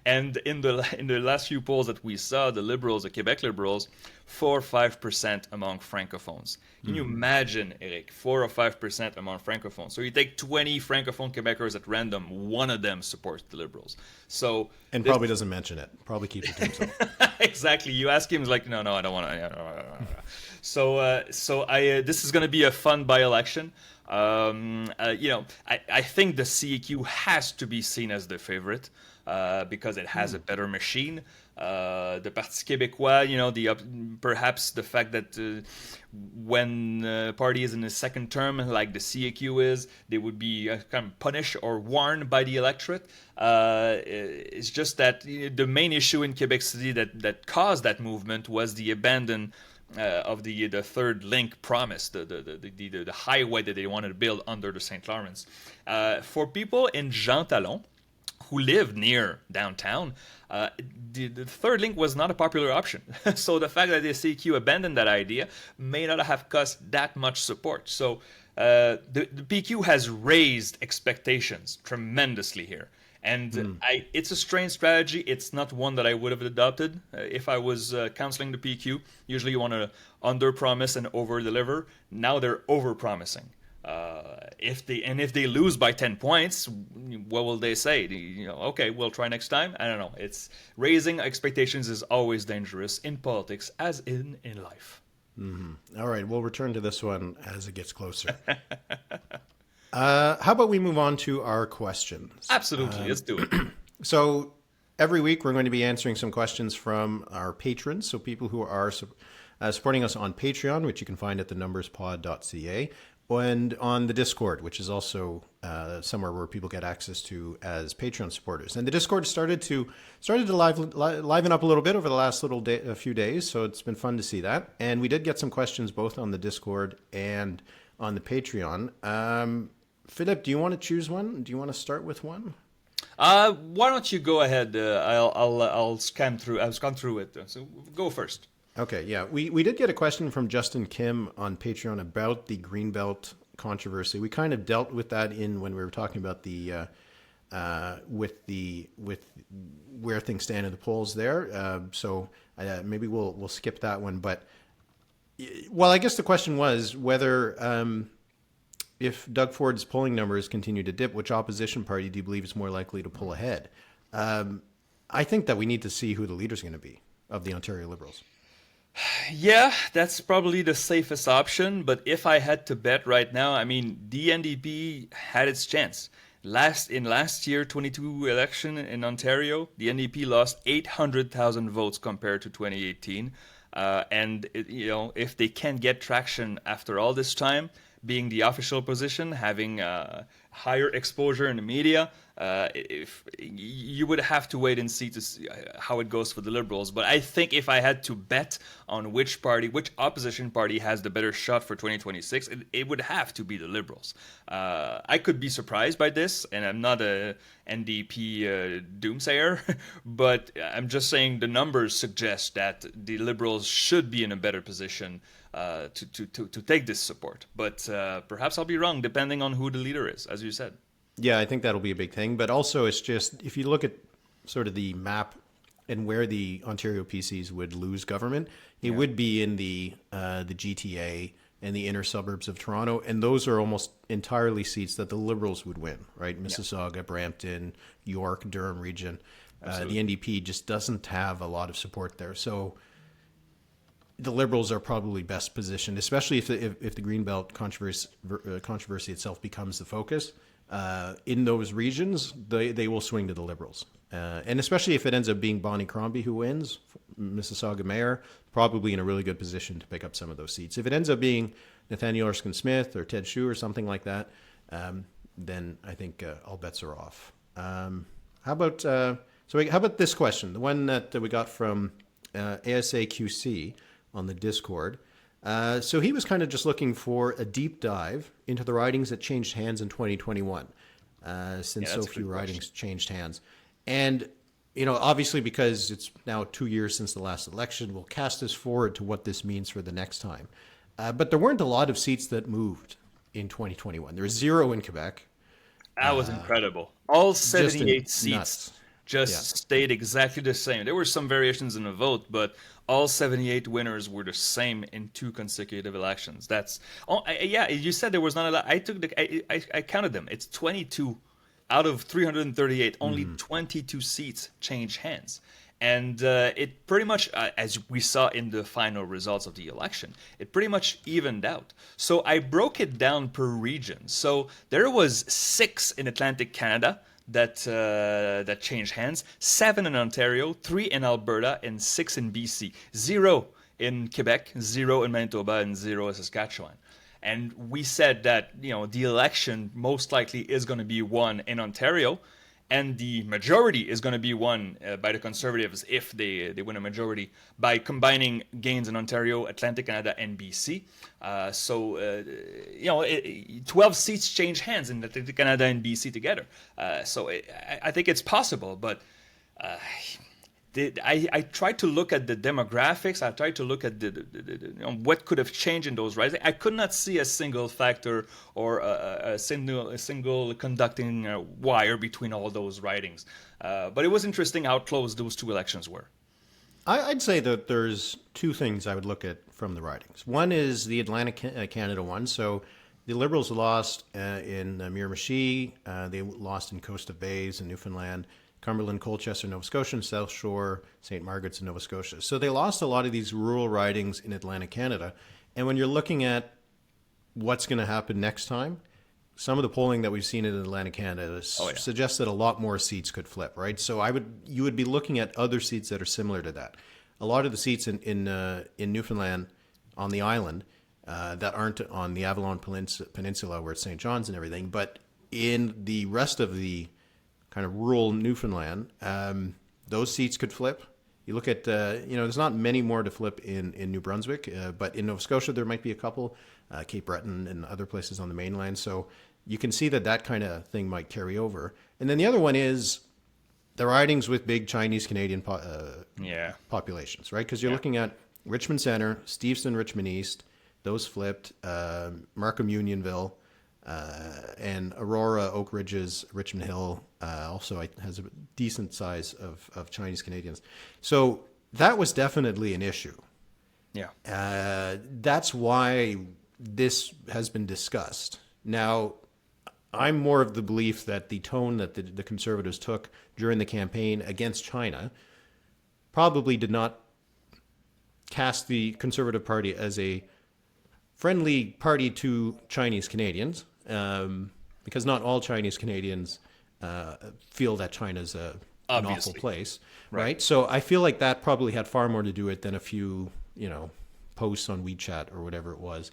And in the last few polls that we saw, the Liberals, the Quebec Liberals, 4 or 5% among francophones. Can you imagine, Eric, 4 or 5% among francophones? So you take 20 francophone Quebecers at random, one of them supports the Liberals. So
Probably doesn't mention it. Probably keeps it to himself.
Exactly. You ask him, he's like, no, I don't want to. So this is going to be a fun by-election. I think the CEQ has to be seen as the favorite because it has a better machine. The Parti québécois, perhaps the fact that when the party is in the second term, like the CEQ is, they would be kind of punished or warned by the electorate. It's just that the main issue in Quebec City that caused that movement was the abandon of the third link promise, the highway that they wanted to build under the St. Lawrence. For people in Jean-Talon who live near downtown, the third link was not a popular option. So the fact that the CQ abandoned that idea may not have caused that much support. So the PQ has raised expectations tremendously here. And it's a strange strategy. It's not one that I would have adopted if I was counseling the PQ. Usually you want to under-promise and over-deliver. Now they're over-promising. If they lose by 10 points, what will they say? Okay, we'll try next time. I don't know. It's raising expectations is always dangerous in politics, as in life.
Mm-hmm. All right, we'll return to this one as it gets closer. How about we move on to our questions?
Absolutely, let's do it.
So every week we're going to be answering some questions from our patrons, so people who are supporting us on Patreon, which you can find at thenumberspod.ca, and on the Discord, which is also somewhere where people get access to as Patreon supporters. And the Discord started to liven up a little bit over the last a few days, so it's been fun to see that. And we did get some questions both on the Discord and on the Patreon. Philippe, do you want to choose one? Do you want to start with one?
Why don't you go ahead? I'll scan through. I've gone through it. So go first.
Okay, yeah. We did get a question from Justin Kim on Patreon about the Greenbelt controversy. We kind of dealt with that when we were talking about the with where things stand in the polls there. So maybe we'll skip that one. But well, I guess the question was whether if Doug Ford's polling numbers continue to dip, which opposition party do you believe is more likely to pull ahead? I think that we need to see who the leader's going to be of the Ontario Liberals.
Yeah, that's probably the safest option. But if I had to bet right now, I mean, the NDP had its chance. Last year, 22 election in Ontario, the NDP lost 800,000 votes compared to 2018. If they can't get traction after all this time, being the official position, having higher exposure in the media. If you would have to wait and see to see how it goes for the Liberals. But I think if I had to bet on which opposition party has the better shot for 2026, it would have to be the Liberals. I could be surprised by this, and I'm not a NDP doomsayer, but I'm just saying the numbers suggest that the Liberals should be in a better position to take this support. But perhaps I'll be wrong, depending on who the leader is, as you said.
Yeah, I think that'll be a big thing. But also, it's just, if you look at sort of the map and where the Ontario PCs would lose government, it would be in the GTA and the inner suburbs of Toronto. And those are almost entirely seats that the Liberals would win, right? Mississauga, Brampton, York, Durham region. The NDP just doesn't have a lot of support there. So the Liberals are probably best positioned, especially if the Greenbelt controversy itself becomes the focus. In those regions, they will swing to the Liberals. And especially if it ends up being Bonnie Crombie who wins, Mississauga mayor, probably in a really good position to pick up some of those seats. If it ends up being Nathaniel Erskine-Smith or Ted Hsu or something like that, then I think all bets are off. How about this question, the one that we got from ASAQC on the Discord? So he was kind of just looking for a deep dive into the ridings that changed hands in 2021, since so few ridings changed hands. And, obviously because it's now 2 years since the last election, we'll cast this forward to what this means for the next time. But there weren't a lot of seats that moved in 2021. There was 0 in Quebec.
That was incredible. All 78
seats
stayed exactly the same. There were some variations in the vote, but all 78 winners were the same in 2 consecutive elections. You said there was not a lot. I counted them. It's 22 out of 338. Only 22 seats changed hands. And it pretty much, as we saw in the final results of the election, it pretty much evened out. So I broke it down per region. So there was 6 in Atlantic Canada that changed hands, 7 in Ontario, 3 in Alberta, and 6 in BC, 0 in Quebec, 0 in Manitoba, and 0 in Saskatchewan. And we said that the election most likely is going to be won in Ontario, and the majority is going to be won by the Conservatives if they win a majority by combining gains in Ontario, Atlantic Canada, and BC. 12 seats change hands in Atlantic Canada and BC together. I think it's possible, but I tried to look at the demographics. I tried to look at what could have changed in those ridings. I could not see a single factor or a single conducting wire between all those ridings. But it was interesting how close those 2 elections were.
I'd say that there's 2 things I would look at from the ridings. One is the Atlantic Canada one. So the Liberals lost in Miramichi. They lost in Coast of Bays in Newfoundland, Cumberland, Colchester, Nova Scotia, and South Shore, St. Margaret's in Nova Scotia. So they lost a lot of these rural ridings in Atlantic Canada. And when you're looking at what's going to happen next time, some of the polling that we've seen in Atlantic Canada suggests that a lot more seats could flip, right? So you would be looking at other seats that are similar to that. A lot of the seats in Newfoundland on the island that aren't on the Avalon Peninsula where it's St. John's and everything, but in the rest of the kind of rural Newfoundland, those seats could flip. You look at, there's not many more to flip in New Brunswick, but in Nova Scotia there might be a couple, Cape Breton and other places on the mainland. So you can see that kind of thing might carry over. And then the other one is the ridings with big Chinese Canadian populations, right? Because you're looking at Richmond Centre, Steveston, Richmond East, those flipped, Markham, Unionville, and Aurora, Oak Ridges, Richmond Hill also has a decent size of Chinese Canadians. So that was definitely an issue.
Yeah.
That's why this has been discussed. Now, I'm more of the belief that the tone that the Conservatives took during the campaign against China probably did not cast the Conservative Party as a friendly party to Chinese Canadians, because not all Chinese Canadians feel that China's an awful place, right? So I feel like that probably had far more to do with it than a few, posts on WeChat or whatever it was.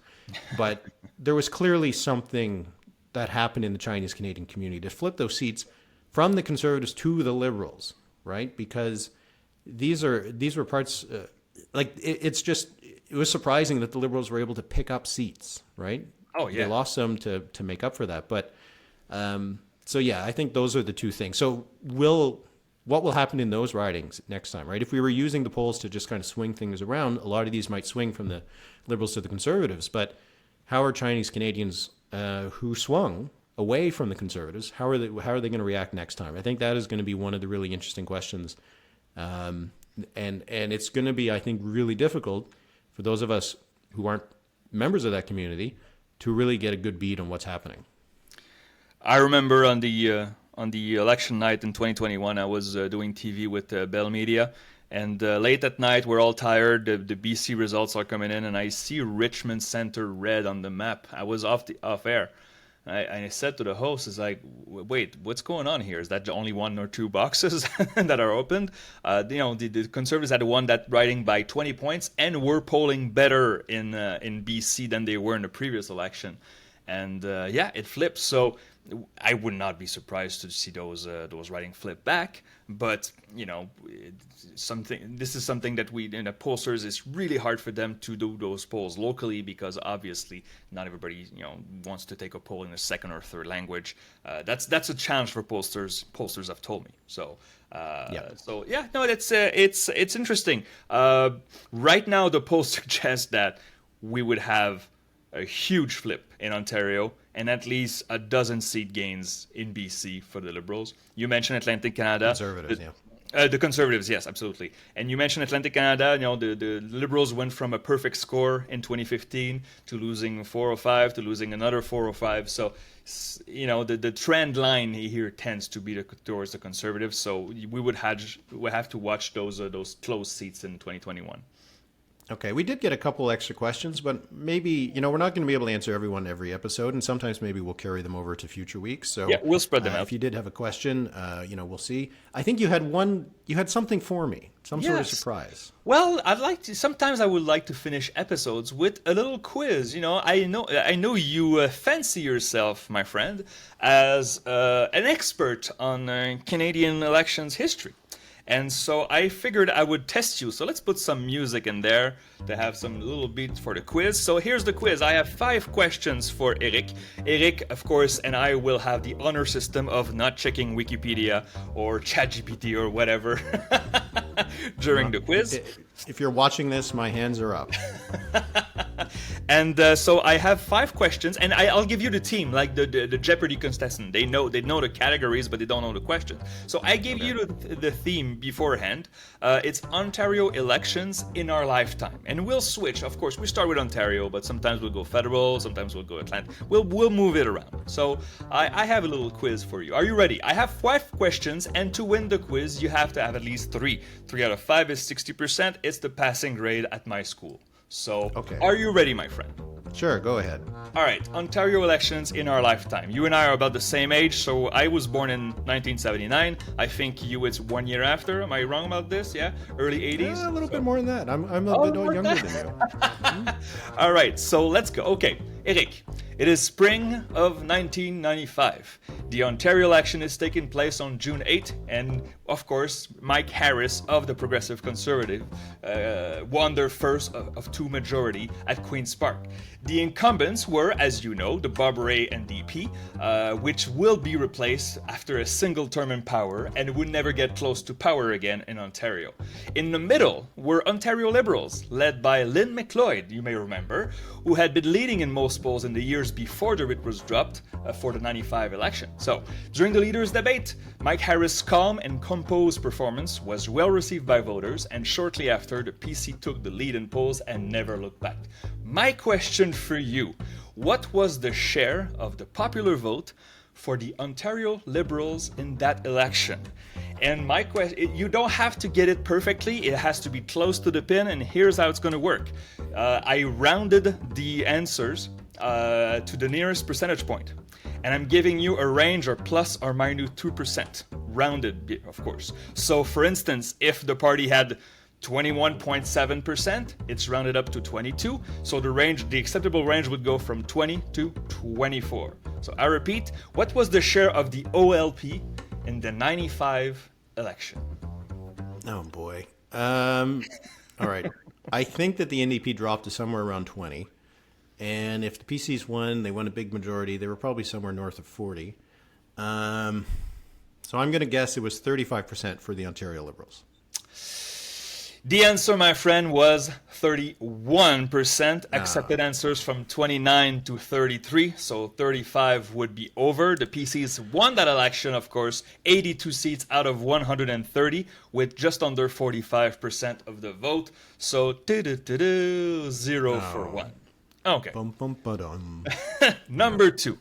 But there was clearly something that happened in the Chinese Canadian community to flip those seats from the Conservatives to the Liberals, right? Because these were parts it was surprising that the Liberals were able to pick up seats, right?
Oh yeah,
they lost some to make up for that, but so yeah, I think those are the two things. So what will happen in those ridings next time, right? If we were using the polls to just kind of swing things around, a lot of these might swing from the Liberals to the Conservatives. But how are Chinese Canadians who swung away from the Conservatives, how are they going to react next time? I think that is going to be one of the really interesting questions, and it's going to be, I think, really difficult for those of us who aren't members of that community to really get a good beat on what's happening.
I remember on the election night in 2021, I was doing TV with Bell Media, and late at night, we're all tired. The BC results are coming in, and I see Richmond Centre red on the map. I was off air. I said to the host, "Is like, wait, what's going on here? Is that only one or two boxes that are opened?" The Conservatives had won that riding by 20 points, and were polling better in BC than they were in the previous election. And it flipped. So I would not be surprised to see those riding flip back. But this is something that we in the pollsters, it's really hard for them to do those polls locally, because obviously not everybody wants to take a poll in a second or third language. That's a challenge for pollsters. Pollsters have told me so. It's interesting. Right now, the polls suggest that we would have a huge flip in Ontario and at least a dozen seat gains in BC for the Liberals. You mentioned Atlantic Canada.
Conservatives, yeah.
The Conservatives, yes, absolutely. And you mentioned Atlantic Canada. The Liberals went from a perfect score in 2015 to losing 405 to losing another 405. So, the trend line here tends to be towards the Conservatives. So we would have to watch those close seats in 2021.
Okay, we did get a couple extra questions, but maybe, we're not going to be able to answer everyone every episode, and sometimes maybe we'll carry them over to future weeks. So
yeah, we'll spread them out.
If you did have a question, we'll see. I think you had something for me, some sort of surprise.
Well, sometimes I would like to finish episodes with a little quiz. I know you fancy yourself, my friend, as an expert on Canadian elections history. And so I figured I would test you. So let's put some music in there to have some little beats for the quiz. So here's the quiz. I have 5 questions for Eric. Eric, of course, and I will have the honor system of not checking Wikipedia or ChatGPT or whatever during the quiz.
If you're watching this, my hands are up.
And so I have 5 questions, and I'll give you the team, like the Jeopardy contestant. They know the categories, but they don't know the questions. So I gave you the theme beforehand. It's Ontario elections in our lifetime, and we'll switch. Of course, we start with Ontario, but sometimes we'll go federal, sometimes we'll go Atlantic. We'll move it around. So I have a little quiz for you. Are you ready? I have 5 questions, and to win the quiz, you have to have at least 3. 3 out of 5 is 60%. It's the passing grade at my school. So, Are you ready, my friend?
Sure, go ahead.
All right, Ontario elections in our lifetime. You and I are about the same age, so I was born in 1979. I think it's 1 year after. Am I wrong about this? Yeah, early 80s?
Yeah, a little bit more than that. I'm a bit younger than you.
All right, so let's go. Okay, Eric, it is spring of 1995. The Ontario election is taking place on June 8, and of course, Mike Harris of the Progressive Conservative won their first of 2 majority at Queen's Park. The incumbents were, as you know, the Bob Rae NDP, which will be replaced after a single term in power and would never get close to power again in Ontario. In the middle were Ontario Liberals, led by Lynn McLeod, you may remember, who had been leading in most polls in the years before the writ was dropped for the 95 election. So, during the leaders' debate, Mike Harris' calm and composed performance was well received by voters, and shortly after, the PC took the lead in polls and never looked back. My question for you: what was the share of the popular vote for the Ontario Liberals in that election? And my question, you don't have to get it perfectly, it has to be close to the pin, and here's how it's going to work. I rounded the answers to the nearest percentage point, and I'm giving you a range of plus or minus 2%, rounded, of course. So, for instance, if the party had 21.7%, it's rounded up to 22. So the acceptable range would go from 20 to 24. So I repeat, what was the share of the OLP in the 95 election?
Oh boy. All right. I think that the NDP dropped to somewhere around 20. And if the PCs won, they won a big majority. They were probably somewhere north of 40. So I'm going to guess it was 35% for the Ontario Liberals.
The answer, my friend, was 31%. Accepted answers from 29 to 33, so 35 would be over. The PCs won that election, of course, 82 seats out of 130, with just under 45% of the vote. So, 0 for 1. Okay.
Bum, bum, ba-dum.
Number 2.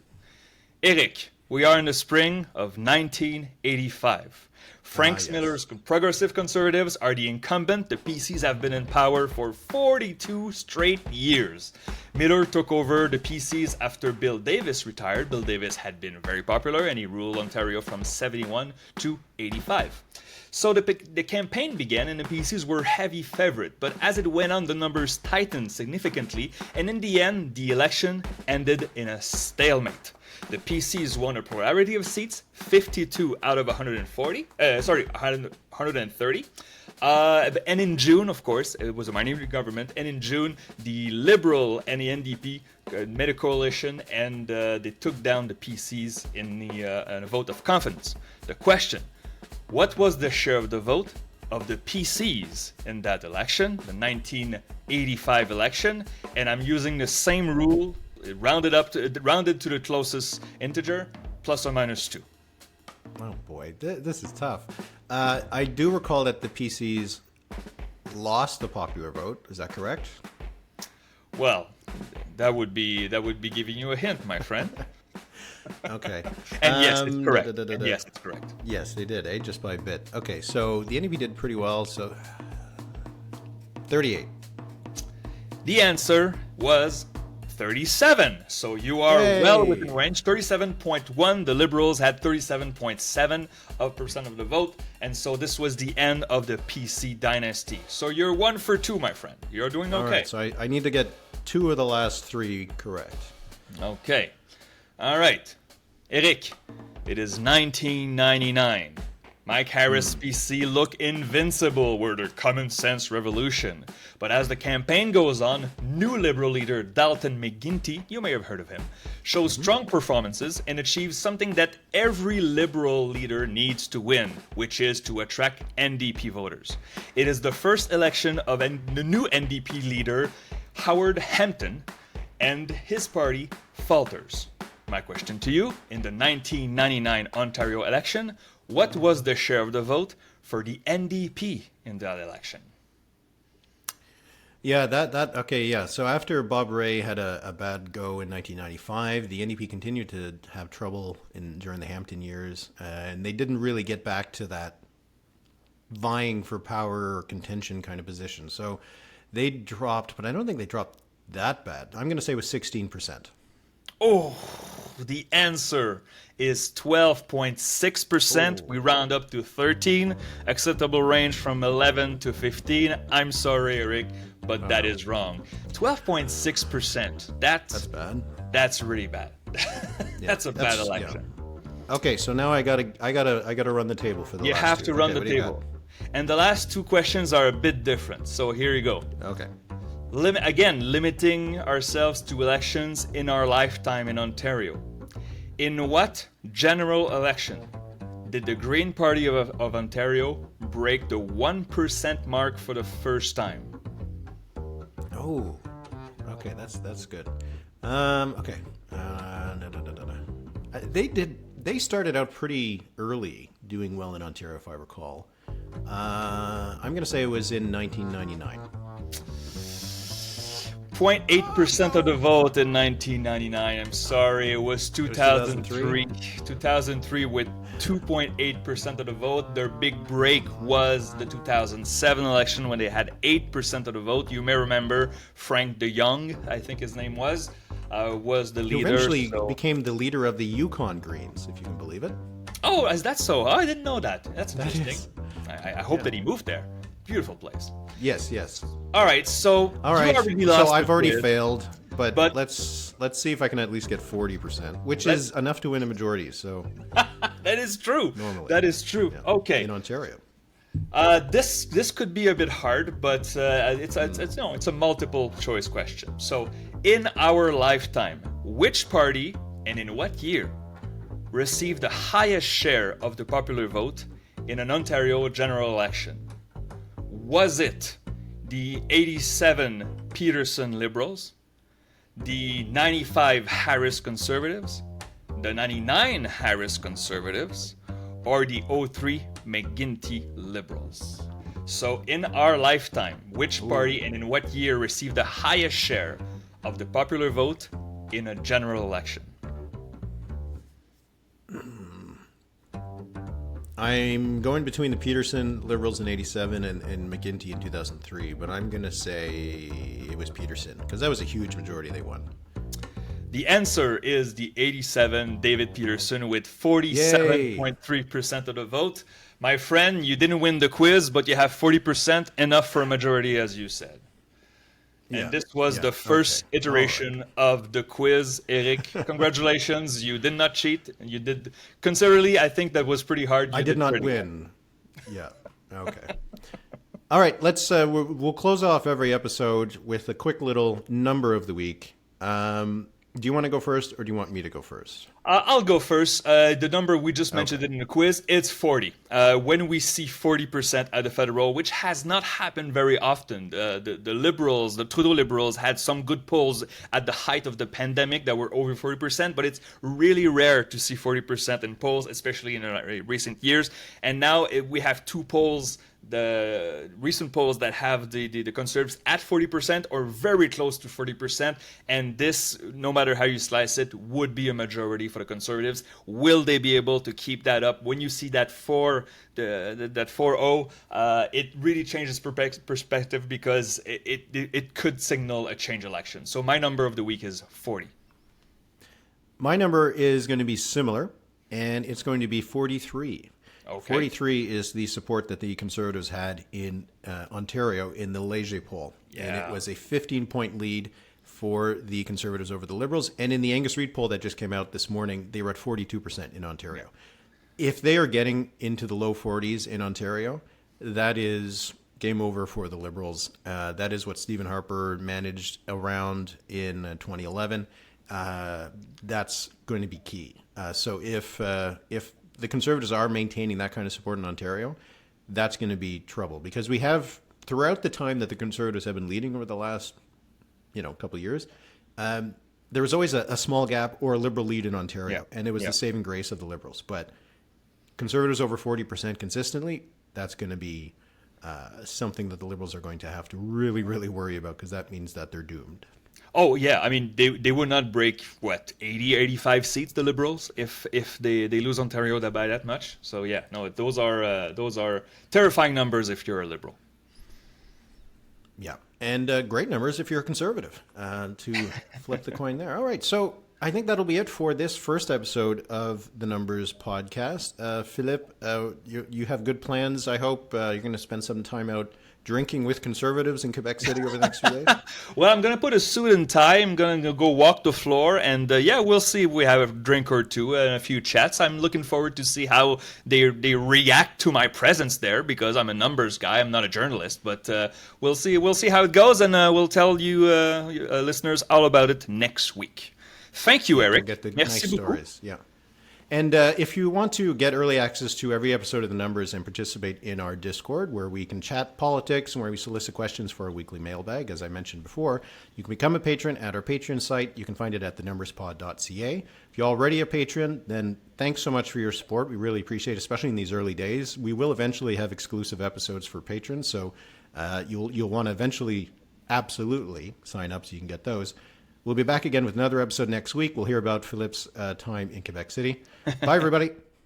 Eric, we are in the spring of 1985. Frank Miller's Progressive Conservatives are the incumbent. The PCs have been in power for 42 straight years. Miller took over the PCs after Bill Davis retired. Bill Davis had been very popular and he ruled Ontario from 71 to 85. So the campaign began and the PCs were heavy favorite, but as it went on, the numbers tightened significantly, and in the end, the election ended in a stalemate. The PCs won a plurality of seats, 52 out of 130. And in June, of course, it was a minority government, and in June, the Liberal and the NDP made a coalition, and they took down the PCs in a vote of confidence. The question: what was the share of the vote of the PCs in that election, the 1985 election? And I'm using the same rule, rounded to the closest integer, plus or minus 2.
Oh boy, this is tough. I do recall that the PCs lost the popular vote. Is that correct?
Well, that would be giving you a hint, my friend.
Okay.
And yes, it's correct. And yes, it's correct.
Yes, they did, just by a bit. Okay, so the NDP did pretty well, so 38.
The answer was 37. So you are well within range. 37.1. The Liberals had 37.7% of the vote. And so this was the end of the PC dynasty. So you're 1 for 2, my friend. You're doing okay.
All right, so I need to get 2 of the last 3 correct.
Okay. All right. Eric, it is 1999. Mike Harris' PC look invincible were their common sense revolution. But as the campaign goes on, new Liberal leader Dalton McGuinty, you may have heard of him, shows strong performances and achieves something that every Liberal leader needs to win, which is to attract NDP voters. It is the first election of the new NDP leader, Howard Hampton, and his party falters. My question to you, in the 1999 Ontario election, what was the share of the vote for the NDP in that election?
Yeah, okay, yeah. So after Bob Rae had a bad go in 1995, the NDP continued to have trouble during the Hampton years, and they didn't really get back to that vying for power or contention kind of position. So they dropped, but I don't think they dropped that bad. I'm going to say it was 16%.
Oh, the answer is 12.6%. We round up to 13. Acceptable range from 11 to 15. I'm sorry, Eric, but that is wrong. 12.6%. That's
bad.
That's really bad. That's a bad election.
Yeah. Okay, so now I gotta run the table for the
You
last
have
two.
to run
Okay,
the table. And the last 2 questions are a bit different. So here you go.
Okay.
Limiting ourselves to elections in our lifetime in Ontario. In what general election did the Green Party of Ontario break the 1% mark for the first time?
Oh, okay, that's good. Okay. They started out pretty early doing well in Ontario, if I recall. I'm going to say it was in 1999.
0.8% of the vote in 1999. I'm sorry, it was 2003. 2003 with 2.8% of the vote. Their big break was the 2007 election when they had 8% of the vote. You may remember Frank de Jong, I think his name was the leader.
He eventually became the leader of the Yukon Greens, if you can believe it.
Oh, is that so? Oh, I didn't know that. That's interesting. I hope that he moved there. Beautiful place.
Yes.
All right, so
I've already failed, but
But
let's see if I can at least get 40%, which is enough to win a majority. So
that is true.
normally,
That is true.
yeah,
Okay.
in Ontario.
This could be a bit hard, but it's a multiple choice question. So, in our lifetime, which party and in what year received the highest share of the popular vote in an Ontario general election? Was it the 87 Peterson Liberals, the 95 Harris Conservatives, the 99 Harris Conservatives, or the 03 McGuinty Liberals? So in our lifetime, which party and in what year received the highest share of the popular vote in a general election?
I'm going between the Peterson Liberals in 87 and McGuinty in 2003, but I'm going to say it was Peterson because that was a huge majority they won.
The answer is the 87 David Peterson with 47.3% of the vote. My friend, you didn't win the quiz, but you have 40%, enough for a majority, as you said. And this was the first iteration of the quiz, Eric. Congratulations, you did not cheat. You did, considerably, I think that was pretty hard.
I did not win. Yeah, okay. All right, let's, we'll close off every episode with a quick little number of the week. Do you want to go first, or do you want me to go first?
I'll go first. The number we just mentioned in the quiz, it's 40. When we see 40% at the federal, which has not happened very often, the Liberals, the Trudeau Liberals, had some good polls at the height of the pandemic that were over 40%, but it's really rare to see 40% in polls, especially in recent years. And now we have two polls, the recent polls that have the Conservatives at 40% or very close to 40%, and this, no matter how you slice it, would be a majority for the Conservatives. Will they be able to keep that up? When you see that 4-0, it really changes perspective because it could signal a change election. So my number of the week is 40.
My number is going to be similar, and it's going to be 43. Okay. 43 is the support that the Conservatives had in Ontario in the Léger poll. Yeah. And it was a 15-point lead for the Conservatives over the Liberals. And in the Angus Reid poll that just came out this morning, they were at 42% in Ontario. Yeah. If they are getting into the low 40s in Ontario, that is game over for the Liberals. That is what Stephen Harper managed around in 2011. That's going to be key. So if the Conservatives are maintaining that kind of support in Ontario, that's going to be trouble because we have, throughout the time that the Conservatives have been leading over the last, couple of years, there was always a small gap or a Liberal lead in Ontario, and it was the saving grace of the Liberals. But Conservatives over 40% consistently, that's going to be something that the Liberals are going to have to really, really worry about because that means that they're doomed.
Oh, yeah. I mean, they would not break, 80, 85 seats, the Liberals, if they lose Ontario by that much. So, yeah, no, those are terrifying numbers if you're a Liberal.
Yeah, and great numbers if you're a Conservative, to flip the coin there. All right, so I think that'll be it for this first episode of the Numbers Podcast. Philippe, you have good plans, I hope. You're going to spend some time out drinking with Conservatives in Quebec City over the next few days?
Well, I'm going to put a suit and tie. I'm going to go walk the floor. And we'll see if we have a drink or two and a few chats. I'm looking forward to see how they react to my presence there because I'm a numbers guy. I'm not a journalist. But we'll see how it goes. And we'll tell you listeners all about it next week. Thank you, Eric.
We'll get the nice stories. Yeah. And if you want to get early access to every episode of The Numbers and participate in our Discord, where we can chat politics and where we solicit questions for our weekly mailbag, as I mentioned before, you can become a patron at our Patreon site. You can find it at thenumberspod.ca. If you're already a patron, then thanks so much for your support. We really appreciate it, especially in these early days. We will eventually have exclusive episodes for patrons, so you'll want to eventually absolutely sign up so you can get those. We'll be back again with another episode next week. We'll hear about Philippe's time in Quebec City. Bye, everybody.